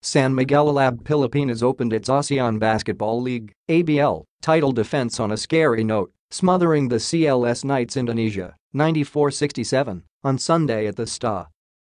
San Miguel Alab Pilipinas opened its Asean Basketball League (ABL) title defense on a scary note, smothering the CLS Knights Indonesia 94-67 on Sunday at the Sta.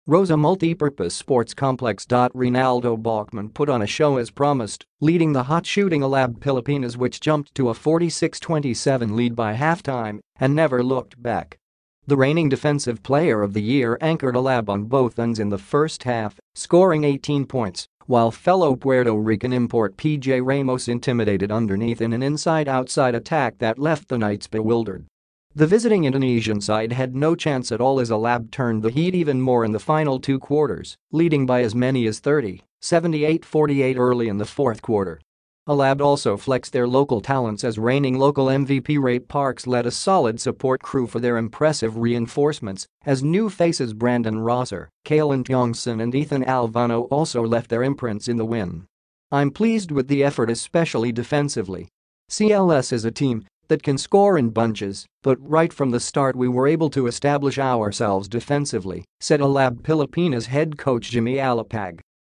Rosa Multipurpose Sports Complex. Renaldo Balkman put on a show as promised, leading the hot-shooting Alab Pilipinas, which jumped to a 46-27 lead by halftime and never looked back. The reigning Defensive Player of the Year anchored Alab on both ends in the first half, scoring 18 points, while fellow Puerto Rican import PJ Ramos intimidated underneath in an inside-outside attack that left the Knights bewildered. The visiting Indonesian side had no chance at all as Alab turned the heat even more in the final two quarters, leading by as many as 30, 78-48 early in the fourth quarter. Alab also flexed their local talents as reigning local MVP Ray Parks led a solid support crew for their impressive reinforcements as new faces Brandon Rosser, Caelan Tiongson and Ethan Alvano also left their imprints in the win. "I'm pleased with the effort, especially defensively. CLS is a team that can score in bunches, but right from the start we were able to establish ourselves defensively," said Alab Pilipinas head coach Miguel Alab.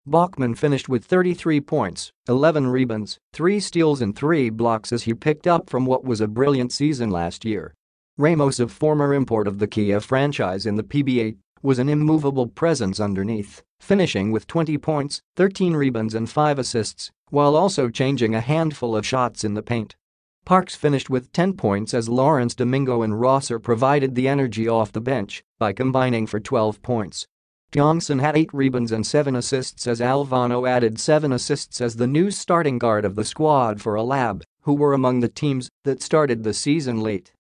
Balkman finished with 33 points, 11 rebounds, 3 steals and 3 blocks as he picked up from what was a brilliant season last year. Ramos, a former import of the Kia franchise in the PBA, was an immovable presence underneath, finishing with 20 points, 13 rebounds and 5 assists, while also changing a handful of shots in the paint. Parks finished with 10 points as Lawrence Domingo and Rosser provided the energy off the bench by combining for 12 points. Tiongson had 8 rebounds and 7 assists as Alvano added 7 assists as the new starting guard of the squad for Alab, who were among the teams that started the season late.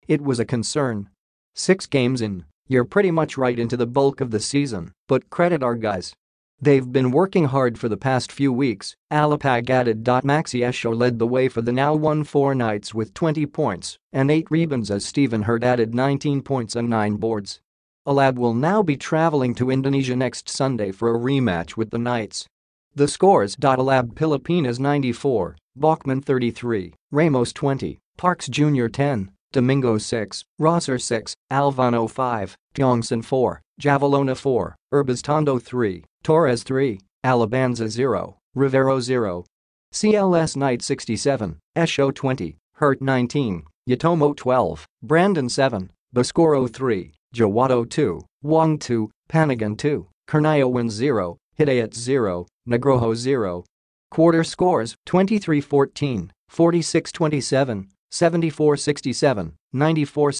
"It was a concern. 6 games in, you're pretty much right into the bulk of the season, but credit our guys. They've been working hard for the past few weeks," Alab added. Maxi Esho led the way for the now 1-4 Knights with 20 points and 8 rebounds as Stephen Hurd added 19 points and 9 boards. Alab will now be traveling to Indonesia next Sunday for a rematch with the Knights. The scores: Alab Pilipinas 94, Balkman 33, Ramos 20, Parks Jr. 10, Domingo 6, Rosser 6, Alvano 5, Tiongson 4, Javelona 4, Urbiztondo 3, Torres 3, Alabanza 0, Rivero 0. CLS Knights 67, Esho 20, Hurt 19, Yatomo 12, Brandon 7, Bascoro 3, Jawado 2, Wong 2, Panagan 2, Cornio wins 0, Hidayat 0, Nagroho 0. Quarter scores: 23-14, 46-27, 74-67, 94